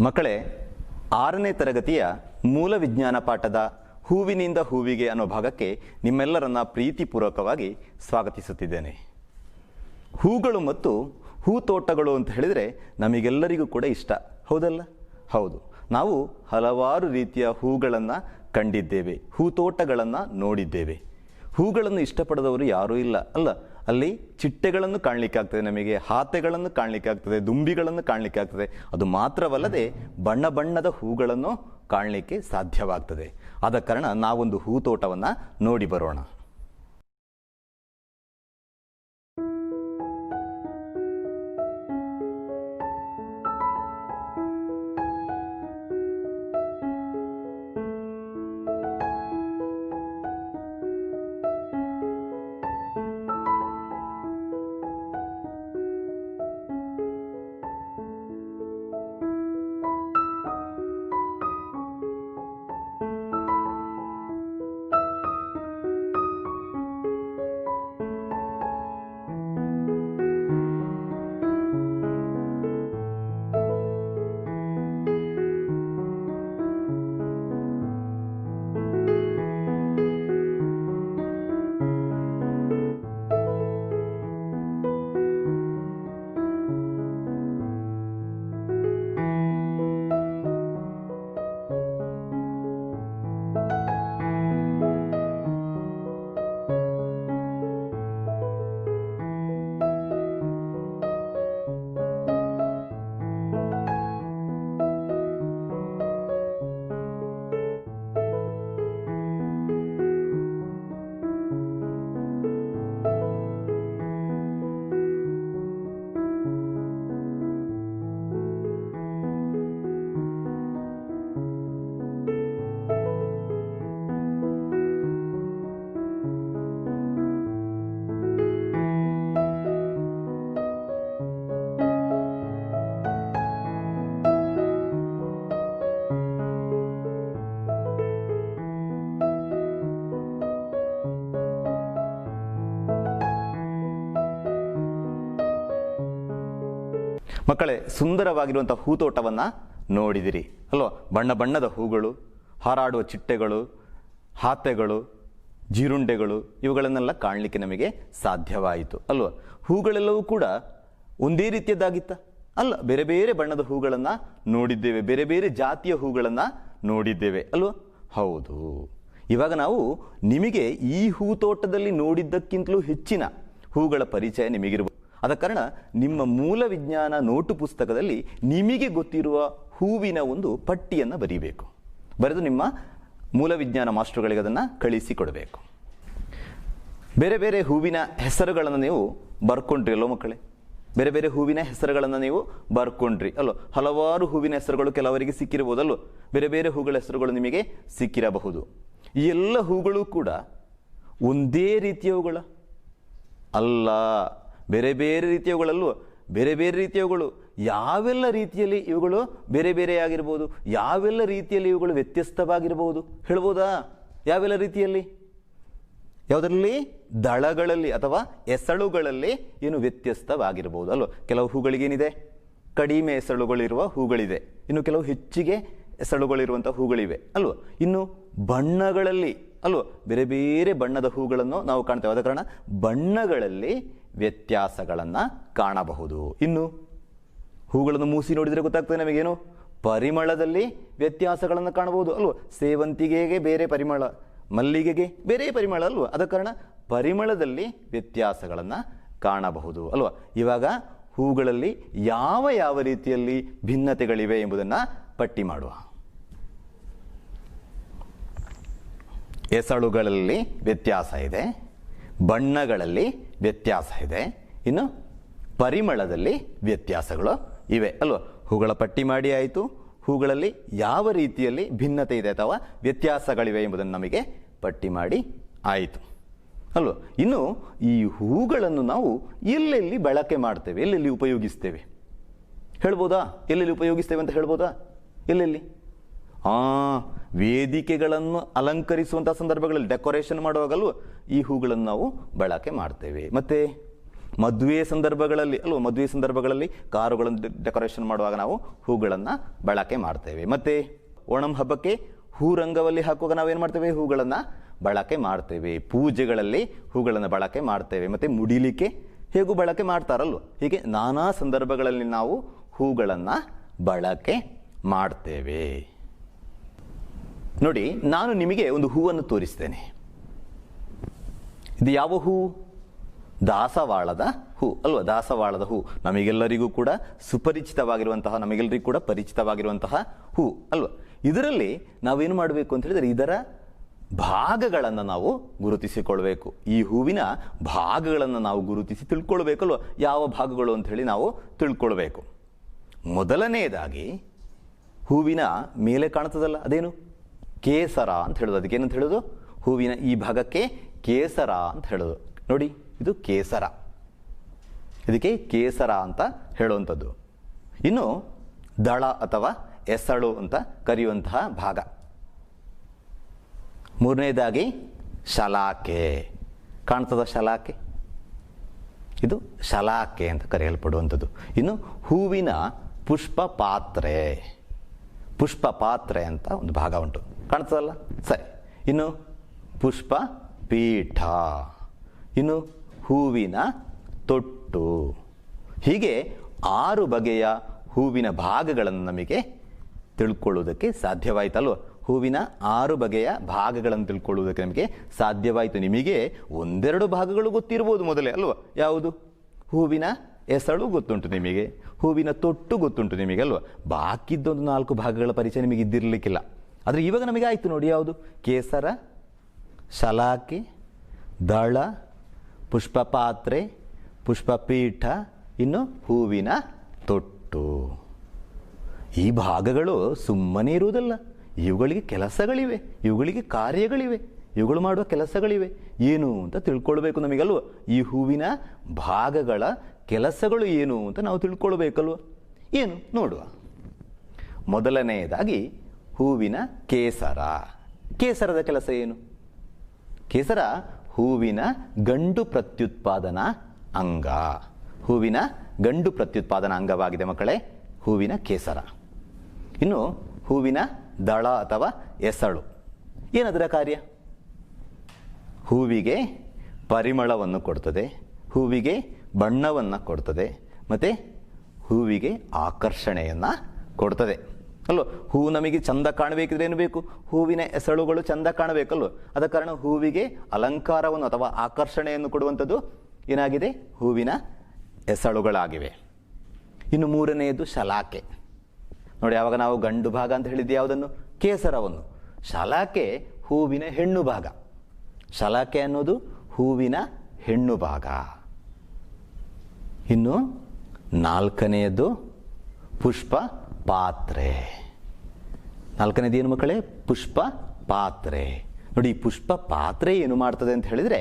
ಮಕ್ಕಳೇ, 6ನೇ ತರಗತಿಯ ಮೂಲ ವಿಜ್ಞಾನ ಪಾಠದ ಹೂವಿನಿಂದ ಹೂವಿಗೆ ಅನ್ನೋ ಭಾಗಕ್ಕೆ ನಿಮ್ಮೆಲ್ಲರನ್ನ ಪ್ರೀತಿಪೂರ್ವಕವಾಗಿ ಸ್ವಾಗತಿಸುತ್ತಿದ್ದೇನೆ. ಹೂಗಳು ಮತ್ತು ಹೂತೋಟಗಳು ಅಂತ ಹೇಳಿದರೆ ನಮಗೆಲ್ಲರಿಗೂ ಕೂಡ ಇಷ್ಟ, ಹೌದಲ್ಲ? ಹೌದು. ನಾವು ಹಲವಾರು ರೀತಿಯ ಹೂಗಳನ್ನು ಕಂಡಿದ್ದೇವೆ, ಹೂತೋಟಗಳನ್ನು ನೋಡಿದ್ದೇವೆ. ಹೂಗಳನ್ನು ಇಷ್ಟಪಡದವರು ಯಾರೂ ಇಲ್ಲ ಅಲ್ಲ. ಅಲ್ಲಿ ಚಿಟ್ಟೆಗಳನ್ನು ಕಾಣಲಿಕ್ಕೆ ಆಗ್ತದೆ, ನಮಗೆ ಹಾತೆಗಳನ್ನು ಕಾಣಲಿಕ್ಕೆ ಆಗ್ತದೆ, ದುಂಬಿಗಳನ್ನು ಕಾಣಲಿಕ್ಕೆ ಆಗ್ತದೆ. ಅದು ಮಾತ್ರವಲ್ಲದೆ ಬಣ್ಣ ಬಣ್ಣದ ಹೂಗಳನ್ನು ಕಾಣಲಿಕ್ಕೆ ಸಾಧ್ಯವಾಗ್ತದೆ. ಆದ ಕಾರಣ ನಾವೊಂದು ಹೂತೋಟವನ್ನು ನೋಡಿ ಬರೋಣ. ಮಕ್ಕಳೇ, ಸುಂದರವಾಗಿರುವಂಥ ಹೂತೋಟವನ್ನು ನೋಡಿದಿರಿ ಅಲ್ವಾ? ಬಣ್ಣ ಬಣ್ಣದ ಹೂಗಳು, ಹಾರಾಡುವ ಚಿಟ್ಟೆಗಳು, ಹಾತೆಗಳು, ಜೀರುಂಡೆಗಳು ಇವುಗಳನ್ನೆಲ್ಲ ಕಾಣಲಿಕ್ಕೆ ನಮಗೆ ಸಾಧ್ಯವಾಯಿತು ಅಲ್ವಾ? ಹೂಗಳೆಲ್ಲವೂ ಕೂಡ ಒಂದೇ ರೀತಿಯದ್ದಾಗಿತ್ತ? ಅಲ್ಲ, ಬೇರೆ ಬೇರೆ ಬಣ್ಣದ ಹೂಗಳನ್ನು ನೋಡಿದ್ದೇವೆ, ಬೇರೆ ಬೇರೆ ಜಾತಿಯ ಹೂಗಳನ್ನು ನೋಡಿದ್ದೇವೆ ಅಲ್ವಾ? ಹೌದು. ಇವಾಗ ನಾವು ನಿಮಗೆ ಈ ಹೂತೋಟದಲ್ಲಿ ನೋಡಿದ್ದಕ್ಕಿಂತಲೂ ಹೆಚ್ಚಿನ ಹೂಗಳ ಪರಿಚಯ ನಿಮಗಿರಬಹುದು. ಆದ ಕಾರಣ ನಿಮ್ಮ ಮೂಲ ವಿಜ್ಞಾನ ನೋಟು ಪುಸ್ತಕದಲ್ಲಿ ನಿಮಗೆ ಗೊತ್ತಿರುವ ಹೂವಿನ ಒಂದು ಪಟ್ಟಿಯನ್ನು ಬರೀಬೇಕು. ಬರೆದು ನಿಮ್ಮ ಮೂಲ ವಿಜ್ಞಾನ ಮಾಸ್ಟರ್ಗಳಿಗೆ ಅದನ್ನು ಕಳಿಸಿಕೊಡಬೇಕು. ಬೇರೆ ಬೇರೆ ಹೂವಿನ ಹೆಸರುಗಳನ್ನು ನೀವು ಬರ್ಕೊಂಡ್ರಿ ಅಲ್ಲೋ ಮಕ್ಕಳೇ? ಬೇರೆ ಬೇರೆ ಹೂವಿನ ಹೆಸರುಗಳನ್ನು ನೀವು ಬರ್ಕೊಂಡ್ರಿ ಅಲ್ಲೋ? ಹಲವಾರು ಹೂವಿನ ಹೆಸರುಗಳು ಕೆಲವರಿಗೆ ಸಿಕ್ಕಿರಬಹುದಲ್ಲೋ? ಬೇರೆ ಬೇರೆ ಹೂಗಳ ಹೆಸರುಗಳು ನಿಮಗೆ ಸಿಕ್ಕಿರಬಹುದು. ಈ ಎಲ್ಲ ಹೂಗಳು ಕೂಡ ಒಂದೇ ರೀತಿಯವುಗಳ ಅಲ್ಲ, ಬೇರೆ ಬೇರೆ ರೀತಿಯವುಗಳಲ್ಲೂ ಬೇರೆ ಬೇರೆ ರೀತಿಯವುಗಳು. ಯಾವೆಲ್ಲ ರೀತಿಯಲ್ಲಿ ಇವುಗಳು ಬೇರೆ ಬೇರೆಯಾಗಿರ್ಬೋದು, ಯಾವೆಲ್ಲ ರೀತಿಯಲ್ಲಿ ಇವುಗಳು ವ್ಯತ್ಯಸ್ತವಾಗಿರಬಹುದು ಹೇಳ್ಬೋದಾ? ಯಾವೆಲ್ಲ ರೀತಿಯಲ್ಲಿ? ಯಾವುದರಲ್ಲಿ? ದಳಗಳಲ್ಲಿ ಅಥವಾ ಎಸಳುಗಳಲ್ಲಿ ಏನು ವ್ಯತ್ಯಸ್ತವಾಗಿರ್ಬೋದು ಅಲ್ವ? ಕೆಲವು ಹೂಗಳಿಗೇನಿದೆ, ಕಡಿಮೆ ಎಸಳುಗಳಿರುವ ಹೂಗಳಿದೆ, ಇನ್ನು ಕೆಲವು ಹೆಚ್ಚಿಗೆ ಎಸಳುಗಳಿರುವಂಥ ಹೂಗಳಿವೆ ಅಲ್ವ? ಇನ್ನು ಬಣ್ಣಗಳಲ್ಲಿ ಅಲ್ವ, ಬೇರೆ ಬೇರೆ ಬಣ್ಣದ ಹೂಗಳನ್ನು ನಾವು ಕಾಣ್ತೇವೆ. ಆದ ಕಾರಣ ಬಣ್ಣಗಳಲ್ಲಿ ವ್ಯತ್ಯಾಸಗಳನ್ನು ಕಾಣಬಹುದು. ಇನ್ನು ಹೂಗಳನ್ನು ಮೂಸಿ ನೋಡಿದರೆ ಗೊತ್ತಾಗ್ತದೆ ನಮಗೇನು, ಪರಿಮಳದಲ್ಲಿ ವ್ಯತ್ಯಾಸಗಳನ್ನು ಕಾಣಬಹುದು ಅಲ್ವ. ಸೇವಂತಿಗೆಗೆ ಬೇರೆ ಪರಿಮಳ, ಮಲ್ಲಿಗೆಗೆ ಬೇರೆ ಪರಿಮಳ ಅಲ್ವ. ಆದ ಕಾರಣ ಪರಿಮಳದಲ್ಲಿ ವ್ಯತ್ಯಾಸಗಳನ್ನು ಕಾಣಬಹುದು ಅಲ್ವ. ಇವಾಗ ಹೂಗಳಲ್ಲಿ ಯಾವ ಯಾವ ರೀತಿಯಲ್ಲಿ ಭಿನ್ನತೆಗಳಿವೆ ಎಂಬುದನ್ನು ಪಟ್ಟಿ ಮಾಡುವ. ಎಸಳುಗಳಲ್ಲಿ ವ್ಯತ್ಯಾಸ ಇದೆ, ಬಣ್ಣಗಳಲ್ಲಿ ವ್ಯತ್ಯಾಸ ಇದೆ, ಇನ್ನು ಪರಿಮಳದಲ್ಲಿ ವ್ಯತ್ಯಾಸಗಳು ಇವೆ ಅಲ್ವ. ಹೂಗಳ ಪಟ್ಟಿ ಮಾಡಿ ಆಯಿತು. ಹೂಗಳಲ್ಲಿ ಯಾವ ರೀತಿಯಲ್ಲಿ ಭಿನ್ನತೆ ಇದೆ ಅಥವಾ ವ್ಯತ್ಯಾಸಗಳಿವೆ ಎಂಬುದನ್ನು ನಮಗೆ ಪಟ್ಟಿ ಮಾಡಿ ಆಯಿತು ಅಲ್ವ. ಇನ್ನು ಈ ಹೂಗಳನ್ನು ನಾವು ಎಲ್ಲೆಲ್ಲಿ ಬಳಕೆ ಮಾಡ್ತೇವೆ, ಎಲ್ಲೆಲ್ಲಿ ಉಪಯೋಗಿಸ್ತೇವೆ ಹೇಳ್ಬೋದಾ? ಎಲ್ಲೆಲ್ಲಿ ಉಪಯೋಗಿಸ್ತೇವೆ ಅಂತ ಹೇಳ್ಬೋದಾ? ಎಲ್ಲೆಲ್ಲಿ? ವೇದಿಕೆಗಳನ್ನು ಅಲಂಕರಿಸುವಂಥ ಸಂದರ್ಭಗಳಲ್ಲಿ, ಡೆಕೋರೇಷನ್ ಮಾಡುವಾಗಲೂ ಈ ಹೂಗಳನ್ನು ನಾವು ಬಳಕೆ ಮಾಡ್ತೇವೆ. ಮತ್ತು ಮದುವೆ ಸಂದರ್ಭಗಳಲ್ಲಿ ಅಲ್ವ, ಮದುವೆ ಸಂದರ್ಭಗಳಲ್ಲಿ ಕಾರುಗಳನ್ನು ಡೆಕೋರೇಷನ್ ಮಾಡುವಾಗ ನಾವು ಹೂಗಳನ್ನು ಬಳಕೆ ಮಾಡ್ತೇವೆ. ಮತ್ತು ಓಣಂ ಹಬ್ಬಕ್ಕೆ ಹೂ ರಂಗವಲ್ಲಿ ಹಾಕುವಾಗ ನಾವೇನು ಮಾಡ್ತೇವೆ? ಹೂಗಳನ್ನು ಬಳಕೆ ಮಾಡ್ತೇವೆ. ಪೂಜೆಗಳಲ್ಲಿ ಹೂಗಳನ್ನು ಬಳಕೆ ಮಾಡ್ತೇವೆ. ಮತ್ತು ಮುಡಿಲಿಕ್ಕೆ ಹೇಗೂ ಬಳಕೆ ಮಾಡ್ತಾರಲ್ವ. ಹೀಗೆ ನಾನಾ ಸಂದರ್ಭಗಳಲ್ಲಿ ನಾವು ಹೂಗಳನ್ನು ಬಳಕೆ ಮಾಡ್ತೇವೆ. ನೋಡಿ, ನಾನು ನಿಮಗೆ ಒಂದು ಹೂವನ್ನು ತೋರಿಸ್ತೇನೆ. ಇದು ಯಾವ ಹೂ? ದಾಸವಾಳದ ಹೂ ಅಲ್ವಾ. ದಾಸವಾಳದ ಹೂ ನಮಗೆಲ್ಲರಿಗೂ ಕೂಡ ಸುಪರಿಚಿತವಾಗಿರುವಂತಹ, ನಮಗೆಲ್ಲರಿಗೂ ಕೂಡ ಪರಿಚಿತವಾಗಿರುವಂತಹ ಹೂ ಅಲ್ವಾ. ಇದರಲ್ಲಿ ನಾವೇನು ಮಾಡಬೇಕು ಅಂತ ಹೇಳಿದರೆ, ಇದರ ಭಾಗಗಳನ್ನು ನಾವು ಗುರುತಿಸಿಕೊಳ್ಬೇಕು. ಈ ಹೂವಿನ ಭಾಗಗಳನ್ನು ನಾವು ಗುರುತಿಸಿ ತಿಳ್ಕೊಳ್ಬೇಕಲ್ವ. ಯಾವ ಭಾಗಗಳು ಅಂತ ಹೇಳಿ ನಾವು ತಿಳ್ಕೊಳ್ಬೇಕು. ಮೊದಲನೆಯದಾಗಿ ಹೂವಿನ ಮೇಲೆ ಕಾಣ್ತದಲ್ಲ, ಅದೇನು? ಕೇಸರ ಅಂತ ಹೇಳೋದು. ಅದಕ್ಕೇನಂತ ಹೇಳೋದು? ಹೂವಿನ ಈ ಭಾಗಕ್ಕೆ ಕೇಸರ ಅಂತ ಹೇಳೋದು. ನೋಡಿ, ಇದು ಕೇಸರ, ಇದಕ್ಕೆ ಕೇಸರ ಅಂತ ಹೇಳುವಂಥದ್ದು. ಇನ್ನು ದಳ ಅಥವಾ ಎಸಳು ಅಂತ ಕರೆಯುವಂತಹ ಭಾಗ. ಮೂರನೇದಾಗಿ ಶಲಾಕೆ ಕಾಣ್ತದ. ಶಲಾಕೆ, ಇದು ಶಲಾಕೆ ಅಂತ ಕರೆಯಲ್ಪಡುವಂಥದ್ದು. ಇನ್ನು ಹೂವಿನ ಪುಷ್ಪ ಪಾತ್ರೆ, ಪುಷ್ಪ ಪಾತ್ರೆ ಅಂತ ಒಂದು ಭಾಗ ಉಂಟು, ಕಾಣ್ತದಲ್ಲ? ಸರಿ. ಇನ್ನು ಪುಷ್ಪ ಪೀಠ, ಇನ್ನು ಹೂವಿನ ತೊಟ್ಟು. ಹೀಗೆ 6 ಬಗೆಯ ಹೂವಿನ ಭಾಗಗಳನ್ನು ನಮಗೆ ತಿಳ್ಕೊಳ್ಳುವುದಕ್ಕೆ ಸಾಧ್ಯವಾಯಿತಲ್ವ. ಹೂವಿನ 6 ಬಗೆಯ ಭಾಗಗಳನ್ನು ತಿಳ್ಕೊಳ್ಳುವುದಕ್ಕೆ ನಮಗೆ ಸಾಧ್ಯವಾಯಿತು. ನಿಮಗೆ ಒಂದೆರಡು ಭಾಗಗಳು ಗೊತ್ತಿರ್ಬೋದು ಮೊದಲೇ ಅಲ್ವ. ಯಾವುದು? ಹೂವಿನ ಎಸಳು ಗೊತ್ತುಂಟು ನಿಮಗೆ, ಹೂವಿನ ತೊಟ್ಟು ಗೊತ್ತುಂಟು ನಿಮಗೆ ಅಲ್ವ. ಬಾಕಿದ್ದೊಂದು 4 ಭಾಗಗಳ ಪರಿಚಯ ನಿಮಗೆ ಇದ್ದಿರಲಿಕ್ಕಿಲ್ಲ. ಆದರೆ ಇವಾಗ ನಮಗೆ ಆಯಿತು ನೋಡಿ. ಯಾವುದು? ಕೇಸರ, ಶಲಾಕೆ, ದಳ, ಪುಷ್ಪ ಪಾತ್ರೆ, ಪುಷ್ಪ ಪೀಠ, ಇನ್ನು ಹೂವಿನ ತೊಟ್ಟು. ಈ ಭಾಗಗಳು ಸುಮ್ಮನೆ ಇರುವುದಲ್ಲ, ಇವುಗಳಿಗೆ ಕೆಲಸಗಳಿವೆ, ಇವುಗಳಿಗೆ ಕಾರ್ಯಗಳಿವೆ, ಇವುಗಳು ಮಾಡುವ ಕೆಲಸಗಳಿವೆ. ಏನು ಅಂತ ತಿಳ್ಕೊಳ್ಬೇಕು ನಮಗಲ್ವ. ಈ ಹೂವಿನ ಭಾಗಗಳ ಕೆಲಸಗಳು ಏನು ಅಂತ ನಾವು ತಿಳ್ಕೊಳ್ಬೇಕಲ್ವ. ಏನು ನೋಡುವ. ಮೊದಲನೆಯದಾಗಿ ಹೂವಿನ ಕೇಸರ. ಕೇಸರದ ಕೆಲಸ ಏನು? ಕೇಸರ ಹೂವಿನ ಗಂಡು ಪ್ರತ್ಯುತ್ಪಾದನಾ ಅಂಗ. ಹೂವಿನ ಗಂಡು ಪ್ರತ್ಯುತ್ಪಾದನಾ ಅಂಗವಾಗಿದೆ ಮಕ್ಕಳೇ ಹೂವಿನ ಕೇಸರ. ಇನ್ನು ಹೂವಿನ ದಳ ಅಥವಾ ಎಸಳು, ಏನದರ ಕಾರ್ಯ? ಹೂವಿಗೆ ಪರಿಮಳವನ್ನು ಕೊಡ್ತದೆ, ಹೂವಿಗೆ ಬಣ್ಣವನ್ನು ಕೊಡ್ತದೆ, ಮತ್ತು ಹೂವಿಗೆ ಆಕರ್ಷಣೆಯನ್ನು ಕೊಡ್ತದೆ ಅಲ್ಲೋ. ಹೂ ನಮಗೆ ಚಂದ ಕಾಣಬೇಕಿದ್ರೆ ಏನು ಬೇಕು? ಹೂವಿನ ಎಸಳುಗಳು ಚಂದ ಕಾಣಬೇಕಲ್ಲೋ. ಆದ ಕಾರಣ ಹೂವಿಗೆ ಅಲಂಕಾರವನ್ನು ಅಥವಾ ಆಕರ್ಷಣೆಯನ್ನು ಕೊಡುವಂಥದ್ದು ಏನಾಗಿದೆ? ಹೂವಿನ ಎಸಳುಗಳಾಗಿವೆ. ಇನ್ನು ಮೂರನೆಯದು ಶಲಾಕೆ. ನೋಡಿ, ಯಾವಾಗ ನಾವು ಗಂಡು ಭಾಗ ಅಂತ ಹೇಳಿದ್ದೆ ಯಾವುದನ್ನು? ಕೇಸರವನ್ನು. ಶಲಾಕೆ ಹೂವಿನ ಹೆಣ್ಣು ಭಾಗ. ಶಲಾಕೆ ಅನ್ನೋದು ಹೂವಿನ ಹೆಣ್ಣು ಭಾಗ. ಇನ್ನು ನಾಲ್ಕನೆಯದು ಪುಷ್ಪ ಪಾತ್ರೆ. ನಾಲ್ಕನೇದು ಏನು ಮಕ್ಕಳೇ? ಪುಷ್ಪ ಪಾತ್ರೆ. ನೋಡಿ, ಪುಷ್ಪ ಪಾತ್ರೆ ಏನು ಮಾಡ್ತದೆ ಅಂತ ಹೇಳಿದರೆ,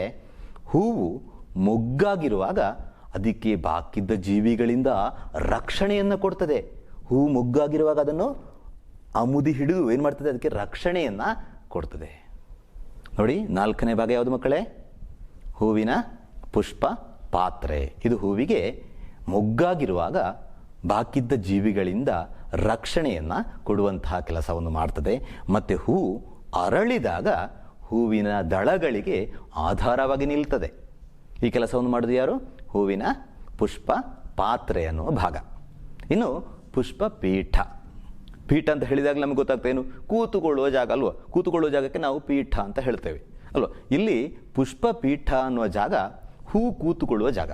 ಹೂವು ಮೊಗ್ಗಾಗಿರುವಾಗ ಅದಕ್ಕೆ ಬಾಕಿದ್ದ ಜೀವಿಗಳಿಂದ ರಕ್ಷಣೆಯನ್ನು ಕೊಡ್ತದೆ. ಹೂವು ಮೊಗ್ಗಾಗಿರುವಾಗ ಅದನ್ನು ಅಮುದಿ ಹಿಡಿದು ಏನು ಮಾಡ್ತದೆ? ಅದಕ್ಕೆ ರಕ್ಷಣೆಯನ್ನು ಕೊಡ್ತದೆ. ನೋಡಿ, ನಾಲ್ಕನೇ ಭಾಗ ಯಾವುದು ಮಕ್ಕಳೇ? ಹೂವಿನ ಪುಷ್ಪ ಪಾತ್ರೆ. ಇದು ಹೂವಿಗೆ ಮೊಗ್ಗಾಗಿರುವಾಗ ಬಾಕಿದ್ದ ಜೀವಿಗಳಿಂದ ರಕ್ಷಣೆಯನ್ನು ಕೊಡುವಂತಹ ಕೆಲಸವನ್ನು ಮಾಡ್ತದೆ. ಮತ್ತು ಹೂ ಅರಳಿದಾಗ ಹೂವಿನ ದಳಗಳಿಗೆ ಆಧಾರವಾಗಿ ನಿಲ್ತದೆ. ಈ ಕೆಲಸವನ್ನು ಮಾಡೋದು ಯಾರು? ಹೂವಿನ ಪುಷ್ಪ ಪಾತ್ರೆ ಅನ್ನುವ ಭಾಗ. ಇನ್ನು ಪುಷ್ಪ ಪೀಠ. ಪೀಠ ಅಂತ ಹೇಳಿದಾಗ ನಮಗೆ ಗೊತ್ತಾಗ್ತಾ ಏನು, ಕೂತುಕೊಳ್ಳುವ ಜಾಗ ಅಲ್ವಾ. ಕೂತುಕೊಳ್ಳುವ ಜಾಗಕ್ಕೆ ನಾವು ಪೀಠ ಅಂತ ಹೇಳ್ತೇವೆ ಅಲ್ವಾ. ಇಲ್ಲಿ ಪುಷ್ಪ ಪೀಠ ಅನ್ನುವ ಜಾಗ ಹೂ ಕೂತುಕೊಳ್ಳುವ ಜಾಗ.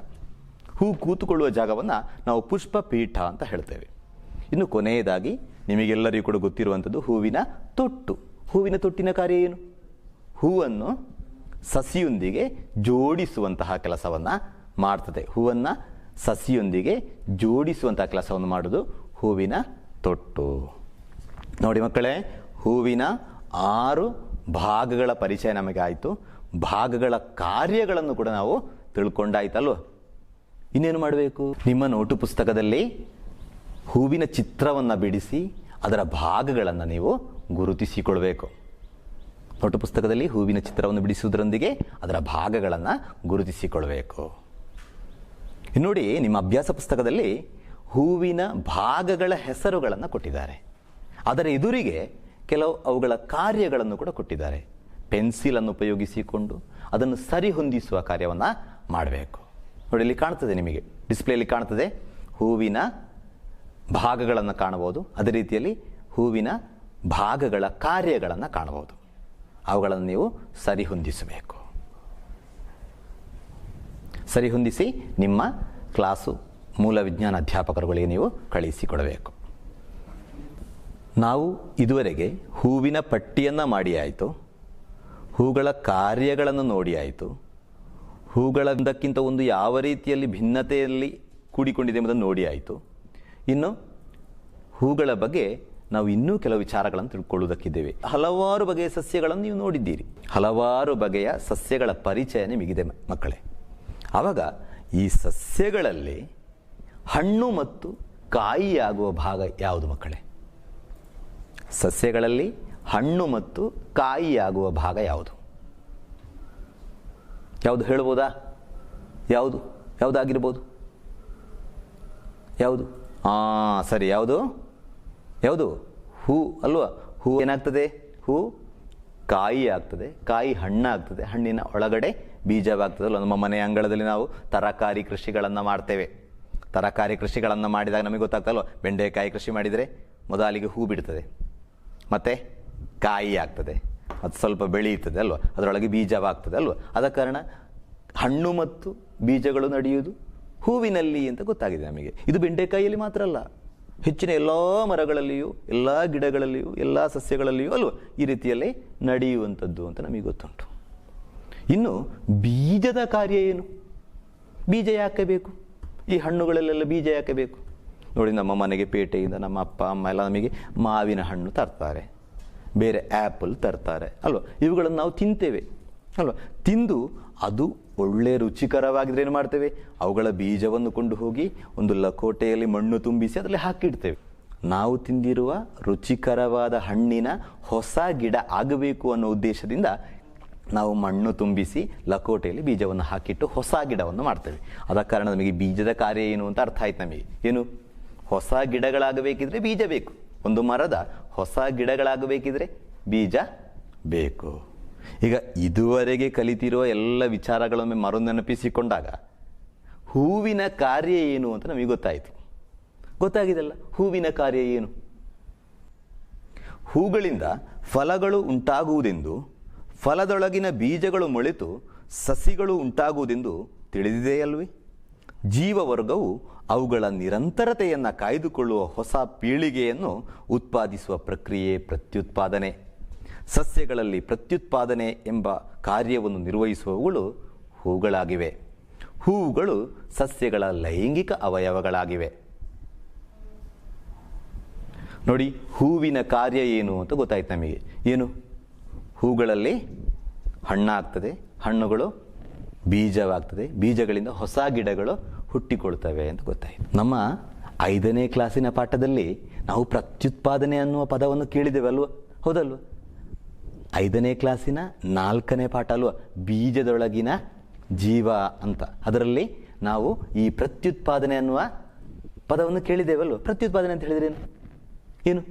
ಹೂ ಕೂತುಕೊಳ್ಳುವ ಜಾಗವನ್ನು ನಾವು ಪುಷ್ಪ ಪೀಠ ಅಂತ ಹೇಳ್ತೇವೆ. ಇನ್ನು ಕೊನೆಯದಾಗಿ ನಿಮಗೆಲ್ಲರಿಗೂ ಕೂಡ ಗೊತ್ತಿರುವಂಥದ್ದು ಹೂವಿನ ತೊಟ್ಟು. ಹೂವಿನ ತೊಟ್ಟಿನ ಕಾರ್ಯ ಏನು? ಹೂವನ್ನು ಸಸಿಯೊಂದಿಗೆ ಜೋಡಿಸುವಂತಹ ಕೆಲಸವನ್ನು ಮಾಡ್ತದೆ. ಹೂವನ್ನು ಸಸಿಯೊಂದಿಗೆ ಜೋಡಿಸುವಂತಹ ಕೆಲಸವನ್ನು ಮಾಡೋದು ಹೂವಿನ ತೊಟ್ಟು. ನೋಡಿ ಮಕ್ಕಳೇ, ಹೂವಿನ 6 ಭಾಗಗಳ ಪರಿಚಯ ನಮಗೆ ಆಯಿತು. ಭಾಗಗಳ ಕಾರ್ಯಗಳನ್ನು ಕೂಡ ನಾವು ತಿಳ್ಕೊಂಡಾಯ್ತಲ್ವ. ಇನ್ನೇನು ಮಾಡಬೇಕು? ನಿಮ್ಮ ನೋಟು ಪುಸ್ತಕದಲ್ಲಿ ಹೂವಿನ ಚಿತ್ರವನ್ನು ಬಿಡಿಸಿ ಅದರ ಭಾಗಗಳನ್ನು ನೀವು ಗುರುತಿಸಿಕೊಳ್ಬೇಕು. ನೋಟು ಪುಸ್ತಕದಲ್ಲಿ ಹೂವಿನ ಚಿತ್ರವನ್ನು ಬಿಡಿಸುವುದರೊಂದಿಗೆ ಅದರ ಭಾಗಗಳನ್ನು ಗುರುತಿಸಿಕೊಳ್ಬೇಕು. ನೋಡಿ, ನಿಮ್ಮ ಅಭ್ಯಾಸ ಪುಸ್ತಕದಲ್ಲಿ ಹೂವಿನ ಭಾಗಗಳ ಹೆಸರುಗಳನ್ನು ಕೊಟ್ಟಿದ್ದಾರೆ. ಅದರ ಎದುರಿಗೆ ಕೆಲವು ಅವುಗಳ ಕಾರ್ಯಗಳನ್ನು ಕೂಡ ಕೊಟ್ಟಿದ್ದಾರೆ. ಪೆನ್ಸಿಲನ್ನು ಉಪಯೋಗಿಸಿಕೊಂಡು ಅದನ್ನು ಸರಿಹೊಂದಿಸುವ ಕಾರ್ಯವನ್ನು ಮಾಡಬೇಕು. ನೋಡಿ, ಇಲ್ಲಿ ಕಾಣ್ತದೆ, ನಿಮಗೆ ಡಿಸ್ಪ್ಲೇಯಲ್ಲಿ ಕಾಣ್ತದೆ. ಹೂವಿನ ಭಾಗಗಳನ್ನು ಕಾಣಬಹುದು. ಅದೇ ರೀತಿಯಲ್ಲಿ ಹೂವಿನ ಭಾಗಗಳ ಕಾರ್ಯಗಳನ್ನು ಕಾಣಬಹುದು. ಅವುಗಳನ್ನು ನೀವು ಸರಿಹೊಂದಿಸಬೇಕು. ಸರಿಹೊಂದಿಸಿ ನಿಮ್ಮ ಕ್ಲಾಸು ಮೂಲ ವಿಜ್ಞಾನ ಅಧ್ಯಾಪಕರುಗಳಿಗೆ ನೀವು ಕಳುಹಿಸಿಕೊಡಬೇಕು. ನಾವು ಇದುವರೆಗೆ ಹೂವಿನ ಪಟ್ಟಿಯನ್ನು ಮಾಡಿ ಆಯಿತು, ಹೂಗಳ ಕಾರ್ಯಗಳನ್ನು ನೋಡಿ ಆಯಿತು, ಹೂಗಳಕ್ಕಿಂತ ಒಂದು ಯಾವ ರೀತಿಯಲ್ಲಿ ಭಿನ್ನತೆಯಲ್ಲಿ ಕೂಡಿಕೊಂಡಿದೆ ಎಂಬುದನ್ನು ನೋಡಿ ಆಯಿತು. ಇನ್ನು ಹೂಗಳ ಬಗ್ಗೆ ನಾವು ಇನ್ನೂ ಕೆಲವು ವಿಚಾರಗಳನ್ನು ತಿಳ್ಕೊಳ್ಳುವುದಕ್ಕಿದ್ದೇವೆ. ಹಲವಾರು ಬಗೆಯ ಸಸ್ಯಗಳನ್ನು ನೀವು ನೋಡಿದ್ದೀರಿ. ಹಲವಾರು ಬಗೆಯ ಸಸ್ಯಗಳ ಪರಿಚಯ ನಿಮಗಿದೆ ಮಕ್ಕಳೇ. ಆವಾಗ ಈ ಸಸ್ಯಗಳಲ್ಲಿ ಹಣ್ಣು ಮತ್ತು ಕಾಯಿಯಾಗುವ ಭಾಗ ಯಾವುದು ಮಕ್ಕಳೇ? ಸಸ್ಯಗಳಲ್ಲಿ ಹಣ್ಣು ಮತ್ತು ಕಾಯಿಯಾಗುವ ಭಾಗ ಯಾವುದು? ಯಾವುದು ಹೇಳ್ಬೋದಾ? ಯಾವುದಾಗಿರ್ಬೋದು? ಯಾವುದು? ಸರಿ, ಯಾವುದು? ಹೂ ಅಲ್ವಾ. ಹೂ ಏನಾಗ್ತದೆ? ಹೂ ಕಾಯಿ ಆಗ್ತದೆ, ಕಾಯಿ ಹಣ್ಣಾಗ್ತದೆ, ಹಣ್ಣಿನ ಒಳಗಡೆ ಬೀಜವಾಗ್ತದೆ ಅಲ್ವ. ನಮ್ಮ ಮನೆಯ ಅಂಗಳದಲ್ಲಿ ನಾವು ತರಕಾರಿ ಕೃಷಿಗಳನ್ನು ಮಾಡ್ತೇವೆ. ತರಕಾರಿ ಕೃಷಿಗಳನ್ನು ಮಾಡಿದಾಗ ನಮಗೆ ಗೊತ್ತಾಗ್ತಲ್ವ, ಬೆಂಡೆಕಾಯಿ ಕೃಷಿ ಮಾಡಿದರೆ ಮೊದಲಿಗೆ ಹೂ ಬಿಡ್ತದೆ, ಮತ್ತು ಕಾಯಿ ಆಗ್ತದೆ, ಮತ್ತು ಸ್ವಲ್ಪ ಬೆಳೆಯುತ್ತದೆ ಅಲ್ವ, ಅದರೊಳಗೆ ಬೀಜವಾಗ್ತದೆ ಅಲ್ವ. ಆದ ಕಾರಣ ಹಣ್ಣು ಮತ್ತು ಬೀಜಗಳು ನಡೆಯುವುದು ಹೂವಿನಲ್ಲಿ ಅಂತ ಗೊತ್ತಾಗಿದೆ ನಮಗೆ. ಇದು ಬೆಂಡೆಕಾಯಿಯಲ್ಲಿ ಮಾತ್ರ ಅಲ್ಲ, ಹೆಚ್ಚಿನ ಎಲ್ಲ ಮರಗಳಲ್ಲಿಯೂ, ಎಲ್ಲ ಗಿಡಗಳಲ್ಲಿಯೂ, ಎಲ್ಲ ಸಸ್ಯಗಳಲ್ಲಿಯೂ ಅಲ್ವ ಈ ರೀತಿಯಲ್ಲೇ ನಡೆಯುವಂಥದ್ದು ಅಂತ ನಮಗೆ ಗೊತ್ತುಂಟು. ಇನ್ನು ಬೀಜದ ಕಾರ್ಯ ಏನು? ಬೀಜ ಯಾಕೆ ಬೇಕು? ಈ ಹಣ್ಣುಗಳಲ್ಲೆಲ್ಲ ಬೀಜ ಯಾಕೆ ಬೇಕು? ನೋಡಿ, ನಮ್ಮ ಮನೆಗೆ ಪೇಟೆಯಿಂದ ನಮ್ಮ ಅಪ್ಪ ಅಮ್ಮ ಎಲ್ಲ ನಮಗೆ ಮಾವಿನ ಹಣ್ಣು ತರ್ತಾರೆ, ಬೇರೆ ಆ್ಯಪಲ್ ತರ್ತಾರೆ ಅಲ್ವ. ಇವುಗಳನ್ನು ನಾವು ತಿಂತೇವೆ ಅಲ್ವ. ತಿಂದು ಅದು ಒಳ್ಳೆ ರುಚಿಕರವಾಗಿದ್ರೆ ಏನು ಮಾಡ್ತೇವೆ? ಅವುಗಳ ಬೀಜವನ್ನು ಕೊಂಡು ಹೋಗಿ ಒಂದು ಲಕೋಟೆಯಲ್ಲಿ ಮಣ್ಣು ತುಂಬಿಸಿ ಅದರಲ್ಲಿ ಹಾಕಿಡ್ತೇವೆ. ನಾವು ತಿಂದಿರುವ ರುಚಿಕರವಾದ ಹಣ್ಣಿನ ಹೊಸ ಗಿಡ ಆಗಬೇಕು ಅನ್ನೋ ಉದ್ದೇಶದಿಂದ ನಾವು ಮಣ್ಣು ತುಂಬಿಸಿ ಲಕೋಟೆಯಲ್ಲಿ ಬೀಜವನ್ನು ಹಾಕಿಟ್ಟು ಹೊಸ ಗಿಡವನ್ನು ಮಾಡ್ತೇವೆ. ಆದ ಕಾರಣ ನಮಗೆ ಬೀಜದ ಕಾರ್ಯ ಏನು ಅಂತ ಅರ್ಥ ಆಯ್ತು ನಮಗೆ. ಏನು? ಹೊಸ ಗಿಡಗಳಾಗಬೇಕಿದ್ರೆ ಬೀಜ ಬೇಕು. ಒಂದು ಮರದ ಹೊಸ ಗಿಡಗಳಾಗಬೇಕಿದ್ರೆ ಬೀಜ ಬೇಕು. ಈಗ ಇದುವರೆಗೆ ಕಲಿತಿರುವ ಎಲ್ಲ ವಿಚಾರಗಳೊಮ್ಮೆ ಮರುನೆನಪಿಸಿಕೊಂಡಾಗ ಹೂವಿನ ಕಾರ್ಯ ಏನು ಅಂತ ನಮಗೆ ಗೊತ್ತಾಯಿತು. ಗೊತ್ತಾಗಿದೆಲ್ಲ, ಹೂವಿನ ಕಾರ್ಯ ಏನು? ಹೂಗಳಿಂದ ಫಲಗಳು ಉಂಟಾಗುವುದೆಂದು, ಫಲದೊಳಗಿನ ಬೀಜಗಳು ಮೊಳೆತು ಸಸಿಗಳು ಉಂಟಾಗುವುದೆಂದು ತಿಳಿದಿದೆಯಲ್ವೇ? ಜೀವವರ್ಗವು ಅವುಗಳ ನಿರಂತರತೆಯನ್ನು ಕಾಯ್ದುಕೊಳ್ಳುವ ಹೊಸ ಪೀಳಿಗೆಯನ್ನು ಉತ್ಪಾದಿಸುವ ಪ್ರಕ್ರಿಯೆ ಪ್ರತ್ಯುತ್ಪಾದನೆ. ಸಸ್ಯಗಳಲ್ಲಿ ಪ್ರತ್ಯುತ್ಪಾದನೆ ಎಂಬ ಕಾರ್ಯವನ್ನು ನಿರ್ವಹಿಸುವವುಗಳು ಹೂಗಳಾಗಿವೆ. ಹೂವುಗಳು ಸಸ್ಯಗಳ ಲೈಂಗಿಕ ಅವಯವಗಳಾಗಿವೆ. ನೋಡಿ, ಹೂವಿನ ಕಾರ್ಯ ಏನು ಅಂತ ಗೊತ್ತಾಯ್ತು ನಮಗೆ. ಏನು? ಹೂಗಳಲ್ಲಿ ಹಣ್ಣಾಗ್ತದೆ, ಹಣ್ಣುಗಳು ಬೀಜವಾಗ್ತದೆ, ಬೀಜಗಳಿಂದ ಹೊಸ ಗಿಡಗಳು ಹುಟ್ಟಿಕೊಳ್ತವೆ ಅಂತ ಗೊತ್ತಾಯಿತು. ನಮ್ಮ 5ನೇ ಕ್ಲಾಸಿನ ಪಾಠದಲ್ಲಿ ನಾವು ಪ್ರತ್ಯುತ್ಪಾದನೆ ಅನ್ನುವ ಪದವನ್ನು ಕೇಳಿದ್ದೇವೆ ಅಲ್ವ? ಹೌದಲ್ವ? 5ನೇ ಕ್ಲಾಸಿನ 4ನೇ ಪಾಠ ಅಲ್ವ, ಬೀಜದೊಳಗಿನ ಜೀವ ಅಂತ. ಅದರಲ್ಲಿ ನಾವು ಈ ಪ್ರತ್ಯುತ್ಪಾದನೆ ಅನ್ನುವ ಪದವನ್ನು ಕೇಳಿದ್ದೇವಲ್ವ. ಪ್ರತ್ಯುತ್ಪಾದನೆ ಅಂತ ಹೇಳಿದ್ರೆ ಏನು?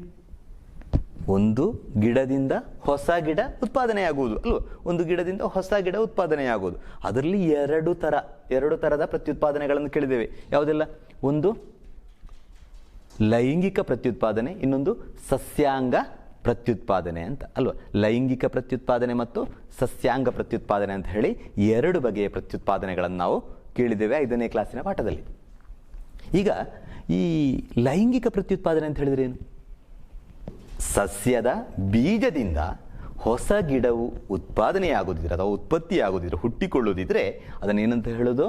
ಒಂದು ಗಿಡದಿಂದ ಹೊಸ ಗಿಡ ಉತ್ಪಾದನೆಯಾಗುವುದು ಅಲ್ವ. ಒಂದು ಗಿಡದಿಂದ ಹೊಸ ಗಿಡ ಉತ್ಪಾದನೆಯಾಗುವುದು. ಅದರಲ್ಲಿ ಎರಡು ಥರದ ಪ್ರತ್ಯುತ್ಪಾದನೆಗಳನ್ನು ಕೇಳಿದ್ದೇವೆ. ಯಾವುದೆಲ್ಲ? ಒಂದು ಲೈಂಗಿಕ ಪ್ರತ್ಯುತ್ಪಾದನೆ, ಇನ್ನೊಂದು ಸಸ್ಯಾಂಗ ಪ್ರತ್ಯುತ್ಪಾದನೆ ಅಂತ ಅಲ್ವಾ. ಲೈಂಗಿಕ ಪ್ರತ್ಯುತ್ಪಾದನೆ ಮತ್ತು ಸಸ್ಯಾಂಗ ಪ್ರತ್ಯುತ್ಪಾದನೆ ಅಂತ ಹೇಳಿ ಎರಡು ಬಗೆಯ ಪ್ರತ್ಯುತ್ಪಾದನೆಗಳನ್ನು ನಾವು ಕೇಳಿದ್ದೇವೆ 5ನೇ ಕ್ಲಾಸಿನ ಪಾಠದಲ್ಲಿ. ಈಗ ಈ ಲೈಂಗಿಕ ಪ್ರತ್ಯುತ್ಪಾದನೆ ಅಂತ ಹೇಳಿದ್ರೆ ಏನು? ಸಸ್ಯದ ಬೀಜದಿಂದ ಹೊಸ ಗಿಡವು ಉತ್ಪಾದನೆಯಾಗುವುದಿದ್ರೆ ಅಥವಾ ಉತ್ಪತ್ತಿಯಾಗುವುದಿದ್ರೆ, ಹುಟ್ಟಿಕೊಳ್ಳುವುದಿದ್ರೆ ಅದನ್ನೇನಂತ ಹೇಳೋದು?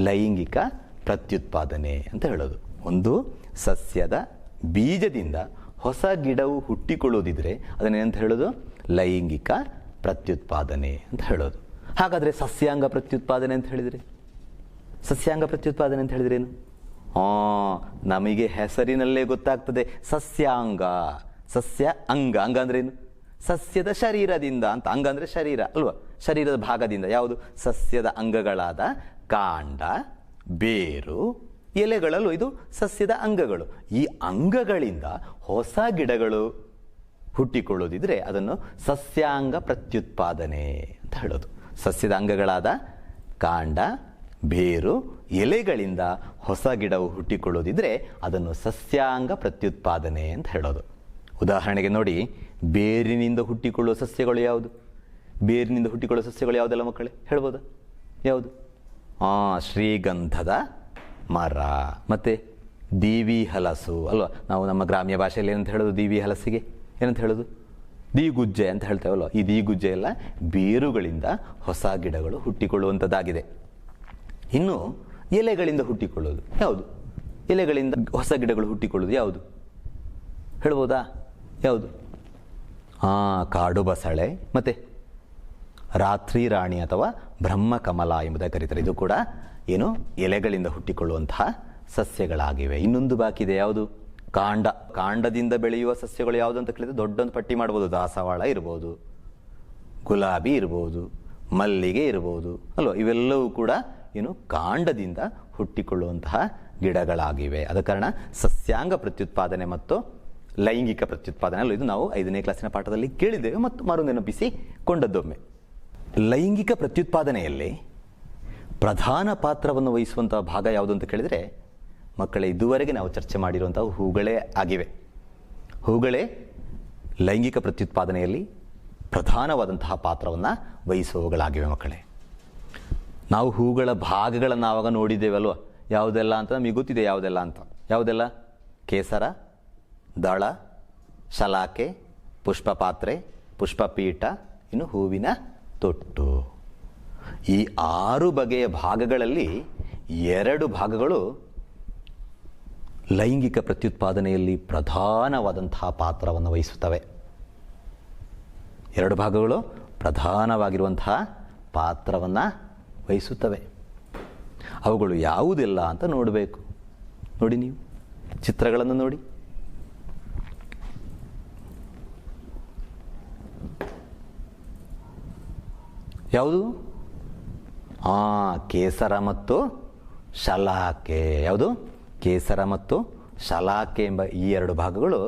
ಲೈಂಗಿಕ ಪ್ರತ್ಯುತ್ಪಾದನೆ ಅಂತ ಹೇಳೋದು. ಒಂದು ಸಸ್ಯದ ಬೀಜದಿಂದ ಹೊಸ ಗಿಡವು ಹುಟ್ಟಿಕೊಳ್ಳುವುದಿದ್ರೆ ಅದನ್ನೇನಂತ ಹೇಳೋದು? ಲೈಂಗಿಕ ಪ್ರತ್ಯುತ್ಪಾದನೆ ಅಂತ ಹೇಳೋದು. ಹಾಗಾದರೆ ಸಸ್ಯಾಂಗ ಪ್ರತ್ಯುತ್ಪಾದನೆ ಅಂತ ಹೇಳಿದರೆ, ಸಸ್ಯಾಂಗ ಪ್ರತ್ಯುತ್ಪಾದನೆ ಅಂತ ಹೇಳಿದ್ರೆ ಏನು? ನಮಗೆ ಹೆಸರಿನಲ್ಲೇ ಗೊತ್ತಾಗ್ತದೆ. ಸಸ್ಯಾಂಗ, ಸಸ್ಯ ಅಂಗ, ಅಂಗ ಅಂದ್ರೆ ಏನು? ಸಸ್ಯದ ಶರೀರದಿಂದ ಅಂತ. ಅಂಗ ಅಂದ್ರೆ ಶರೀರ ಅಲ್ವಾ, ಶರೀರದ ಭಾಗದಿಂದ. ಯಾವುದು? ಸಸ್ಯದ ಅಂಗಗಳಾದ ಕಾಂಡ, ಬೇರು, ಎಲೆಗಳಲ್ಲೂ ಇದು ಸಸ್ಯದ ಅಂಗಗಳು. ಈ ಅಂಗಗಳಿಂದ ಹೊಸ ಗಿಡಗಳು ಹುಟ್ಟಿಕೊಳ್ಳೋದಿದ್ರೆ ಅದನ್ನು ಸಸ್ಯಾಂಗ ಪ್ರತ್ಯುತ್ಪಾದನೆ ಅಂತ ಹೇಳೋದು. ಸಸ್ಯದ ಅಂಗಗಳಾದ ಕಾಂಡ, ಬೇರು, ಎಲೆಗಳಿಂದ ಹೊಸ ಗಿಡವು ಹುಟ್ಟಿಕೊಳ್ಳೋದಿದ್ರೆ ಅದನ್ನು ಸಸ್ಯಾಂಗ ಪ್ರತ್ಯುತ್ಪಾದನೆ ಅಂತ ಹೇಳೋದು. ಉದಾಹರಣೆಗೆ ನೋಡಿ, ಬೇರಿನಿಂದ ಹುಟ್ಟಿಕೊಳ್ಳುವ ಸಸ್ಯಗಳು ಯಾವುದು? ಬೇರಿನಿಂದ ಹುಟ್ಟಿಕೊಳ್ಳುವ ಸಸ್ಯಗಳು ಯಾವುದೆಲ್ಲ ಮಕ್ಕಳೇ ಹೇಳ್ಬೋದಾ? ಯಾವುದು? ಶ್ರೀಗಂಧದ ಮರ, ಮತ್ತೆ ದೀವಿ ಹಲಸು ಅಲ್ವಾ. ನಾವು ನಮ್ಮ ಗ್ರಾಮ್ಯ ಭಾಷೆಯಲ್ಲಿ ಏನಂತ ಹೇಳೋದು? ದೀವಿ ಹಲಸಿಗೆ ಏನಂತ ಹೇಳೋದು? ದೀಗುಜ್ಜೆ ಅಂತ ಹೇಳ್ತೇವಲ್ವ. ಈ ದೀಗುಜ್ಜೆ ಎಲ್ಲ ಬೇರುಗಳಿಂದ ಹೊಸ ಗಿಡಗಳು ಹುಟ್ಟಿಕೊಳ್ಳುವಂಥದ್ದಾಗಿದೆ. ಇನ್ನು ಎಲೆಗಳಿಂದ ಹುಟ್ಟಿಕೊಳ್ಳೋದು ಯಾವುದು? ಎಲೆಗಳಿಂದ ಹೊಸ ಗಿಡಗಳು ಹುಟ್ಟಿಕೊಳ್ಳೋದು ಯಾವುದು ಹೇಳ್ಬೋದಾ? ಯಾವುದು? ಕಾಡು ಬಸಳೆ, ಮತ್ತೆ ರಾತ್ರಿ ರಾಣಿ ಅಥವಾ ಬ್ರಹ್ಮಕಮಲ ಎಂಬುದಾಗಿ ಕರೀತಾರೆ. ಇದು ಕೂಡ ಏನು? ಎಲೆಗಳಿಂದ ಹುಟ್ಟಿಕೊಳ್ಳುವಂತಹ ಸಸ್ಯಗಳಾಗಿವೆ. ಇನ್ನೊಂದು ಬಾಕಿ ಇದೆ, ಯಾವುದು? ಕಾಂಡ. ಕಾಂಡದಿಂದ ಬೆಳೆಯುವ ಸಸ್ಯಗಳು ಯಾವುದು ಅಂತ ಕೇಳಿದ್ರೆ ದೊಡ್ಡೊಂದು ಪಟ್ಟಿ ಮಾಡ್ಬೋದು. ದಾಸವಾಳ ಇರ್ಬೋದು, ಗುಲಾಬಿ ಇರ್ಬೋದು, ಮಲ್ಲಿಗೆ ಇರ್ಬೋದು ಅಲ್ವಾ. ಇವೆಲ್ಲವೂ ಕೂಡ ಏನು? ಕಾಂಡದಿಂದ ಹುಟ್ಟಿಕೊಳ್ಳುವಂತಹ ಗಿಡಗಳಾಗಿವೆ. ಆದ ಕಾರಣ ಸಸ್ಯಾಂಗ ಪ್ರತ್ಯುತ್ಪಾದನೆ ಮತ್ತು ಲೈಂಗಿಕ ಪ್ರತ್ಯುತ್ಪಾದನೆ ಅಲ್ಲ, ಇದು ನಾವು 5ನೇ ಕ್ಲಾಸಿನ ಪಾಠದಲ್ಲಿ ಕೇಳಿದ್ದೇವೆ ಮತ್ತು ಮರುನೆನಪಿಸಿಕೊಂಡದ್ದೊಮ್ಮೆ. ಲೈಂಗಿಕ ಪ್ರತ್ಯುತ್ಪಾದನೆಯಲ್ಲಿ ಪ್ರಧಾನ ಪಾತ್ರವನ್ನು ವಹಿಸುವಂತಹ ಭಾಗ ಯಾವುದು ಅಂತ ಕೇಳಿದರೆ ಮಕ್ಕಳೇ, ಇದುವರೆಗೆ ನಾವು ಚರ್ಚೆ ಮಾಡಿರುವಂತಹ ಹೂಗಳೇ ಆಗಿವೆ. ಹೂಗಳೇ ಲೈಂಗಿಕ ಪ್ರತ್ಯುತ್ಪಾದನೆಯಲ್ಲಿ ಪ್ರಧಾನವಾದಂತಹ ಪಾತ್ರವನ್ನು ವಹಿಸುವವುಗಳಾಗಿವೆ ಮಕ್ಕಳೇ. ನಾವು ಹೂಗಳ ಭಾಗಗಳನ್ನು ಆವಾಗ ನೋಡಿದ್ದೇವಲ್ವ, ಯಾವುದೆಲ್ಲ ಅಂತ ನಮಗೆ ಗೊತ್ತಿದೆ. ಯಾವುದೆಲ್ಲ ಅಂತ? ಯಾವುದೆಲ್ಲ? ಕೇಸರ, ದಳ, ಶಲಾಕೆ, ಪುಷ್ಪಪಾತ್ರೆ, ಪುಷ್ಪಪೀಠ, ಇನ್ನು ಹೂವಿನ ತೊಟ್ಟು. ಈ 6 ಬಗೆಯ ಭಾಗಗಳಲ್ಲಿ 2 ಭಾಗಗಳು ಲೈಂಗಿಕ ಪ್ರತ್ಯುತ್ಪಾದನೆಯಲ್ಲಿ ಪ್ರಧಾನವಾದಂತಹ ಪಾತ್ರವನ್ನು ವಹಿಸುತ್ತವೆ. 2 ಭಾಗಗಳು ಪ್ರಧಾನವಾಗಿರುವಂತಹ ಪಾತ್ರವನ್ನು ವಹಿಸುತ್ತವೆ. ಅವುಗಳು ಯಾವುದೆಲ್ಲ ಅಂತ ನೋಡಬೇಕು. ನೋಡಿ, ನೀವು ಚಿತ್ರಗಳನ್ನು ನೋಡಿ. ಯಾವುದು? ಕೇಸರ ಮತ್ತು ಶಲಾಕೆ. ಯಾವುದು? ಕೇಸರ ಮತ್ತು ಶಲಾಕೆ ಎಂಬ ಈ 2 ಭಾಗಗಳು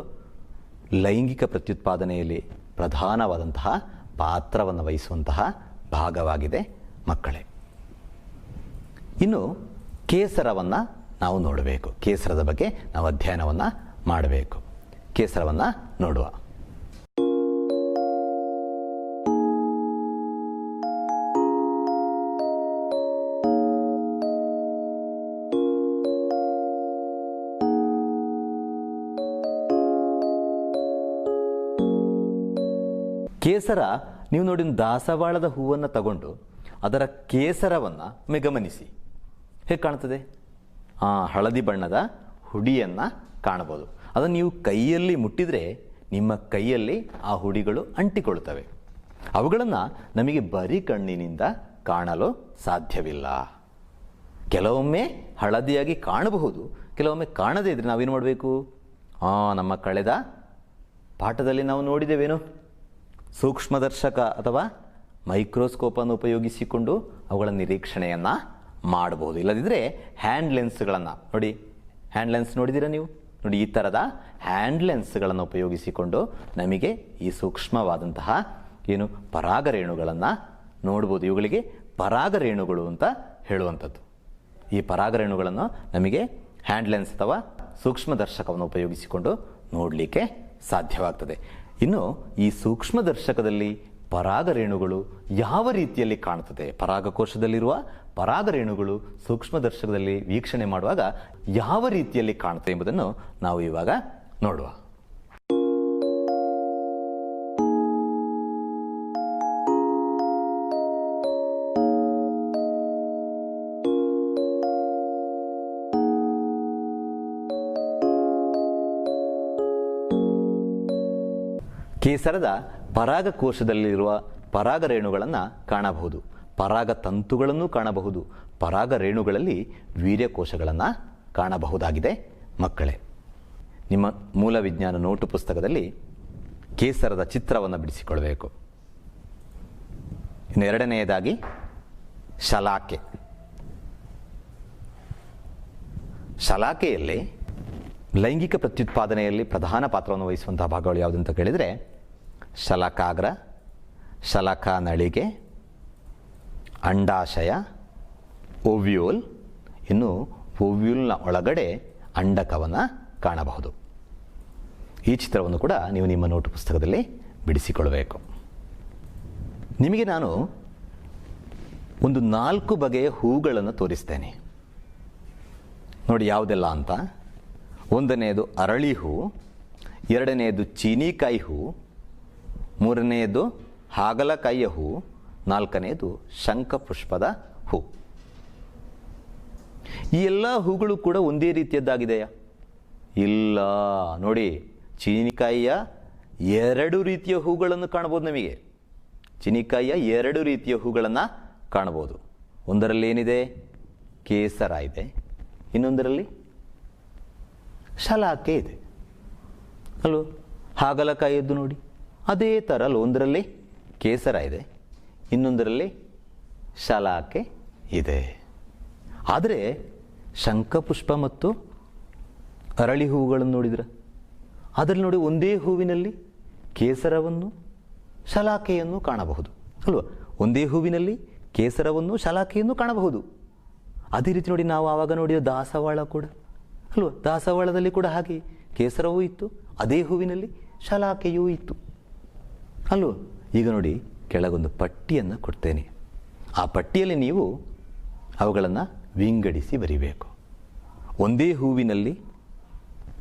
ಲೈಂಗಿಕ ಪ್ರತ್ಯುತ್ಪಾದನೆಯಲ್ಲಿ ಪ್ರಧಾನವಾದಂತಹ ಪಾತ್ರವನ್ನು ವಹಿಸುವಂತಹ ಭಾಗವಾಗಿದೆ ಮಕ್ಕಳೇ. ಇನ್ನು ಕೇಸರವನ್ನು ನಾವು ನೋಡಬೇಕು. ಕೇಸರದ ಬಗ್ಗೆ ನಾವು ಅಧ್ಯಯನವನ್ನು ಮಾಡಬೇಕು. ಕೇಸರವನ್ನು ನೋಡುವ. ಕೇಸರ, ನೀವು ನೋಡಿ, ದಾಸವಾಳದ ಹೂವನ್ನು ತಗೊಂಡು ಅದರ ಕೇಸರವನ್ನು ಗಮನಿಸಿ. ಹೇಗೆ ಕಾಣ್ತದೆ? ಹಳದಿ ಬಣ್ಣದ ಹುಡಿಯನ್ನು ಕಾಣಬಹುದು. ಅದನ್ನು ನೀವು ಕೈಯಲ್ಲಿ ಮುಟ್ಟಿದರೆ ನಿಮ್ಮ ಕೈಯಲ್ಲಿ ಆ ಹುಡಿಗಳು ಅಂಟಿಕೊಳ್ಳುತ್ತವೆ. ಅವುಗಳನ್ನು ನಮಗೆ ಬರೀ ಕಣ್ಣಿನಿಂದ ಕಾಣಲು ಸಾಧ್ಯವಿಲ್ಲ. ಕೆಲವೊಮ್ಮೆ ಹಳದಿಯಾಗಿ ಕಾಣಬಹುದು, ಕೆಲವೊಮ್ಮೆ ಕಾಣದೇ ಇದ್ರೆ ನಾವೇನು ಮಾಡಬೇಕು? ನಮ್ಮ ಕಳೆದ ಪಾಠದಲ್ಲಿ ನಾವು ನೋಡಿದ್ದೇವೇನು? ಸೂಕ್ಷ್ಮದರ್ಶಕ ಅಥವಾ ಮೈಕ್ರೋಸ್ಕೋಪನ್ನು ಉಪಯೋಗಿಸಿಕೊಂಡು ಅವುಗಳ ನಿರೀಕ್ಷಣೆಯನ್ನು ಮಾಡಬಹುದು. ಇಲ್ಲದಿದ್ದರೆ ಹ್ಯಾಂಡ್ ಲೆನ್ಸ್ಗಳನ್ನು ನೋಡಿ. ಹ್ಯಾಂಡ್ ಲೆನ್ಸ್ ನೋಡಿದ್ದೀರಾ ನೀವು? ನೋಡಿ, ಈ ಥರದ ಹ್ಯಾಂಡ್ ಲೆನ್ಸ್ಗಳನ್ನು ಉಪಯೋಗಿಸಿಕೊಂಡು ನಮಗೆ ಈ ಸೂಕ್ಷ್ಮವಾದಂತಹ ಏನು ಪರಾಗರೇಣುಗಳನ್ನು ನೋಡ್ಬೋದು. ಇವುಗಳಿಗೆ ಪರಾಗರೇಣುಗಳು ಅಂತ ಹೇಳುವಂಥದ್ದು. ಈ ಪರಾಗರೇಣುಗಳನ್ನು ನಮಗೆ ಹ್ಯಾಂಡ್ ಲೆನ್ಸ್ ಅಥವಾ ಸೂಕ್ಷ್ಮದರ್ಶಕವನ್ನು ಉಪಯೋಗಿಸಿಕೊಂಡು ನೋಡಲಿಕ್ಕೆ ಸಾಧ್ಯವಾಗ್ತದೆ. ಇನ್ನು ಈ ಸೂಕ್ಷ್ಮದರ್ಶಕದಲ್ಲಿ ಪರಾಗರೇಣುಗಳು ಯಾವ ರೀತಿಯಲ್ಲಿ ಕಾಣುತ್ತದೆ, ಪರಾಗಕೋಶದಲ್ಲಿರುವ ಪರಾಗರೇಣುಗಳು ಸೂಕ್ಷ್ಮದರ್ಶಕದಲ್ಲಿ ವೀಕ್ಷಣೆ ಮಾಡುವಾಗ ಯಾವ ರೀತಿಯಲ್ಲಿ ಕಾಣುತ್ತೆ ಎಂಬುದನ್ನು ನಾವು ಇವಾಗ ನೋಡುವ. ಕೇಸರದ ಪರಾಗಕೋಶದಲ್ಲಿರುವ ಪರಾಗರೇಣುಗಳನ್ನು ಕಾಣಬಹುದು, ಪರಾಗ ತಂತುಗಳನ್ನು ಕಾಣಬಹುದು, ಪರಾಗರೇಣುಗಳಲ್ಲಿ ವೀರ್ಯಕೋಶಗಳನ್ನು ಕಾಣಬಹುದಾಗಿದೆ. ಮಕ್ಕಳೇ, ನಿಮ್ಮ ಮೂಲ ವಿಜ್ಞಾನ ನೋಟು ಪುಸ್ತಕದಲ್ಲಿ ಕೇಸರದ ಚಿತ್ರವನ್ನು ಬಿಡಿಸಿಕೊಳ್ಳಬೇಕು. ಇನ್ನು ಎರಡನೆಯದಾಗಿ ಶಲಾಕೆ. ಶಲಾಕೆಯಲ್ಲಿ ಲೈಂಗಿಕ ಪ್ರತ್ಯುತ್ಪಾದನೆಯಲ್ಲಿ ಪ್ರಧಾನ ಪಾತ್ರವನ್ನು ವಹಿಸುವಂತಹ ಭಾಗಗಳು ಯಾವುದಂತ ಕೇಳಿದರೆ ಶಲಾಕಾಗ್ರ, ಶಲಾಕಾನಳಿಗೆ, ಅಂಡಾಶಯ, ಓವ್ಯೂಲ್. ಇನ್ನು ಓವ್ಯೂಲ್ನ ಒಳಗಡೆ ಅಂಡಕವನ್ನು ಕಾಣಬಹುದು. ಈ ಚಿತ್ರವನ್ನು ಕೂಡ ನೀವು ನಿಮ್ಮ ನೋಟು ಪುಸ್ತಕದಲ್ಲಿ ಬಿಡಿಸಿಕೊಳ್ಳಬೇಕು. ನಿಮಗೆ ನಾನು ಒಂದು 4 ಬಗೆಯ ಹೂಗಳನ್ನು ತೋರಿಸ್ತೇನೆ ನೋಡಿ ಯಾವುದೆಲ್ಲ ಅಂತ. ಒಂದನೆಯದು ಅರಳಿ ಹೂ, ಎರಡನೆಯದು ಚೀನಿಕಾಯಿ ಹೂ, ಮೂರನೆಯದು ಹಾಗಲಕಾಯಿಯ ಹೂ, ನಾಲ್ಕನೆಯದು ಶಂಖಪುಷ್ಪದ ಹೂ. ಈ ಎಲ್ಲ ಹೂಗಳು ಕೂಡ ಒಂದೇ ರೀತಿಯದ್ದಾಗಿದೆಯಾ? ಇಲ್ಲ. ನೋಡಿ, ಚೀನಿಕಾಯಿಯ 2 ರೀತಿಯ ಹೂಗಳನ್ನು ಕಾಣಬಹುದು. ನಮಗೆ ಚೀನಿಕಾಯಿಯ 2 ರೀತಿಯ ಹೂಗಳನ್ನು ಕಾಣಬಹುದು. ಒಂದರಲ್ಲಿ ಏನಿದೆ? ಕೇಸರ ಇದೆ, ಇನ್ನೊಂದರಲ್ಲಿ ಶಲಾಕೆ ಇದೆ ಅಲ್ಲೋ. ಹಾಗಲಕಾಯಿಯದ್ದು ನೋಡಿ, ಅದೇ ಥರ ಅಲ್ಲ, ಒಂದರಲ್ಲಿ ಕೇಸರ ಇದೆ, ಇನ್ನೊಂದರಲ್ಲಿ ಶಲಾಕೆ ಇದೆ. ಆದರೆ ಶಂಖಪುಷ್ಪ ಮತ್ತು ಅರಳಿ ಹೂವುಗಳನ್ನು ನೋಡಿದ್ರೆ ಅದರಲ್ಲಿ ನೋಡಿ ಒಂದೇ ಹೂವಿನಲ್ಲಿ ಕೇಸರವನ್ನು ಶಲಾಕೆಯನ್ನು ಕಾಣಬಹುದು ಅಲ್ವಾ? ಒಂದೇ ಹೂವಿನಲ್ಲಿ ಕೇಸರವನ್ನು ಶಲಾಕೆಯನ್ನು ಕಾಣಬಹುದು. ಅದೇ ರೀತಿ ನೋಡಿ, ನಾವು ಆವಾಗ ನೋಡಿದ ದಾಸವಾಳ ಕೂಡ ಅಲ್ವಾ? ದಾಸವಾಳದಲ್ಲಿ ಕೂಡ ಹಾಗೆ ಕೇಸರವೂ ಇತ್ತು, ಅದೇ ಹೂವಿನಲ್ಲಿ ಶಲಾಕೆಯೂ ಇತ್ತು ಅಲ್ವ? ಈಗ ನೋಡಿ, ಕೆಳಗೊಂದು ಪಟ್ಟಿಯನ್ನು ಕೊಡ್ತೇನೆ. ಆ ಪಟ್ಟಿಯಲ್ಲಿ ನೀವು ಅವುಗಳನ್ನು ವಿಂಗಡಿಸಿ ಬರಿಬೇಕು. ಒಂದೇ ಹೂವಿನಲ್ಲಿ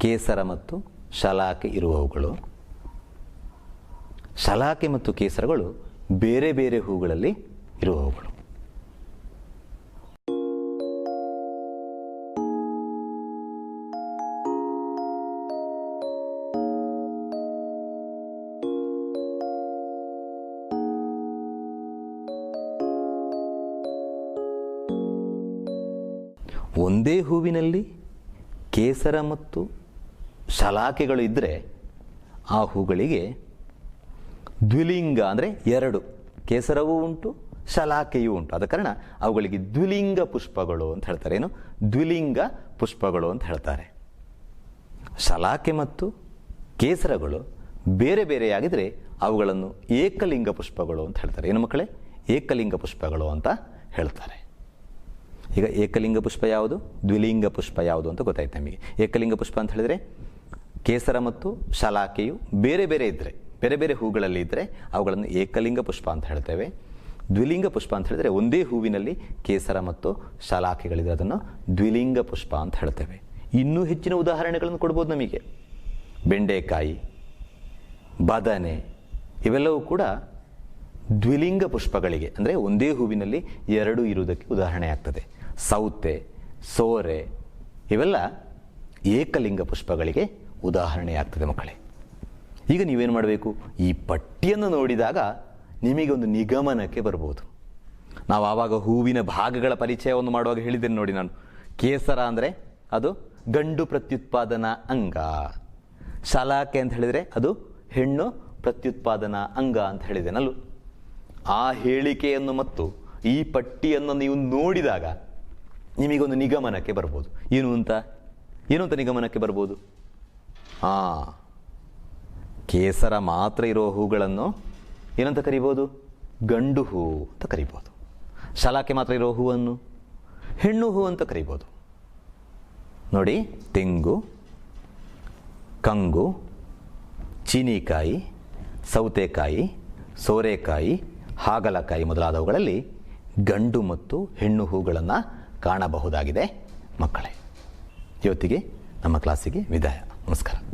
ಕೇಸರ ಮತ್ತು ಶಲಾಕೆ ಇರುವವುಗಳು, ಶಲಾಕೆ ಮತ್ತು ಕೇಸರಗಳು ಬೇರೆ ಬೇರೆ ಹೂಗಳಲ್ಲಿ ಇರುವವುಗಳು. ಒಂದೇ ಹೂವಿನಲ್ಲಿ ಕೇಸರ ಮತ್ತು ಶಲಾಕೆಗಳು ಇದ್ದರೆ ಆ ಹೂಗಳಿಗೆ ದ್ವಿಲಿಂಗ, ಅಂದರೆ 2, ಕೇಸರವೂ ಉಂಟು ಶಲಾಕೆಯೂ ಉಂಟು. ಆದ ಕಾರಣ ಅವುಗಳಿಗೆ ದ್ವಿಲಿಂಗ ಪುಷ್ಪಗಳು ಅಂತ ಹೇಳ್ತಾರೆ. ಏನು? ದ್ವಿಲಿಂಗ ಪುಷ್ಪಗಳು ಅಂತ ಹೇಳ್ತಾರೆ. ಶಲಾಕೆ ಮತ್ತು ಕೇಸರಗಳು ಬೇರೆ ಬೇರೆಯಾಗಿದ್ದರೆ ಅವುಗಳನ್ನು ಏಕಲಿಂಗ ಪುಷ್ಪಗಳು ಅಂತ ಹೇಳ್ತಾರೆ. ಏನು ಮಕ್ಕಳೇ? ಏಕಲಿಂಗ ಪುಷ್ಪಗಳು ಅಂತ ಹೇಳ್ತಾರೆ. ಈಗ ಏಕಲಿಂಗ ಪುಷ್ಪ ಯಾವುದು, ದ್ವಿಲಿಂಗ ಪುಷ್ಪ ಯಾವುದು ಅಂತ ಗೊತ್ತಾಯ್ತು ನಮಗೆ. ಏಕಲಿಂಗ ಪುಷ್ಪ ಅಂತ ಹೇಳಿದರೆ ಕೇಸರ ಮತ್ತು ಶಲಾಕೆಯು ಬೇರೆ ಬೇರೆ ಇದ್ದರೆ, ಬೇರೆ ಬೇರೆ ಹೂಗಳಲ್ಲಿ ಇದ್ದರೆ ಅವುಗಳನ್ನು ಏಕಲಿಂಗ ಪುಷ್ಪ ಅಂತ ಹೇಳ್ತೇವೆ. ದ್ವಿಲಿಂಗ ಪುಷ್ಪ ಅಂತ ಹೇಳಿದರೆ ಒಂದೇ ಹೂವಿನಲ್ಲಿ ಕೇಸರ ಮತ್ತು ಶಲಾಕೆಗಳಿದ್ರೆ ಅದನ್ನು ದ್ವಿಲಿಂಗ ಪುಷ್ಪ ಅಂತ ಹೇಳ್ತೇವೆ. ಇನ್ನೂ ಹೆಚ್ಚಿನ ಉದಾಹರಣೆಗಳನ್ನು ಕೊಡ್ಬೋದು ನಮಗೆ. ಬೆಂಡೆಕಾಯಿ, ಬದನೆ ಇವೆಲ್ಲವೂ ಕೂಡ ದ್ವಿಲಿಂಗ ಪುಷ್ಪಗಳಿಗೆ, ಅಂದರೆ ಒಂದೇ ಹೂವಿನಲ್ಲಿ 2 ಇರುವುದಕ್ಕೆ ಉದಾಹರಣೆ ಆಗ್ತದೆ. ಸೌತೆ, ಸೋರೆ ಇವೆಲ್ಲ ಏಕಲಿಂಗ ಪುಷ್ಪಗಳಿಗೆ ಉದಾಹರಣೆಯಾಗ್ತದೆ ಮಕ್ಕಳೇ. ಈಗ ನೀವೇನು ಮಾಡಬೇಕು? ಈ ಪಟ್ಟಿಯನ್ನು ನೋಡಿದಾಗ ನಿಮಗೆ ಒಂದು ನಿಗಮನಕ್ಕೆ ಬರ್ಬೋದು. ನಾವು ಆವಾಗ ಹೂವಿನ ಭಾಗಗಳ ಪರಿಚಯವನ್ನು ಮಾಡುವಾಗ ಹೇಳಿದ್ದೇನೆ ನೋಡಿ ನಾನು. ಕೇಸರ ಅಂದರೆ ಅದು ಗಂಡು ಪ್ರತ್ಯುತ್ಪಾದನಾ ಅಂಗ, ಶಲಾಕೆ ಅಂತ ಹೇಳಿದರೆ ಅದು ಹೆಣ್ಣು ಪ್ರತ್ಯುತ್ಪಾದನಾ ಅಂಗ ಅಂತ ಹೇಳಿದ್ದೇನಲ್ಲೂ. ಆ ಹೇಳಿಕೆಯನ್ನು ಮತ್ತು ಈ ಪಟ್ಟಿಯನ್ನು ನೀವು ನೋಡಿದಾಗ ನಿಮಗೊಂದು ನಿಗಮನಕ್ಕೆ ಬರ್ಬೋದು. ಏನು ಅಂತ ನಿಗಮನಕ್ಕೆ ಬರ್ಬೋದು? ಕೇಸರ ಮಾತ್ರ ಇರೋ ಹೂಗಳನ್ನು ಏನಂತ ಕರಿಬೋದು? ಗಂಡು ಹೂ ಅಂತ ಕರಿಬೋದು. ಶಲಾಕೆ ಮಾತ್ರ ಇರೋ ಹೂವನ್ನು ಹೆಣ್ಣು ಹೂ ಅಂತ ಕರಿಬೋದು. ನೋಡಿ, ತೆಂಗು, ಕಂಗು, ಚೀನಿಕಾಯಿ, ಸೌತೆಕಾಯಿ, ಸೋರೆಕಾಯಿ, ಹಾಗಲಕಾಯಿ ಮೊದಲಾದವುಗಳಲ್ಲಿ ಗಂಡು ಮತ್ತು ಹೆಣ್ಣು ಹೂಗಳನ್ನು ಕಾಣಬಹುದಾಗಿದೆ. ಮಕ್ಕಳೇ, ಇವತ್ತಿಗೆ ನಮ್ಮ ಕ್ಲಾಸಿಗೆ ವಿದಾಯ. ನಮಸ್ಕಾರ.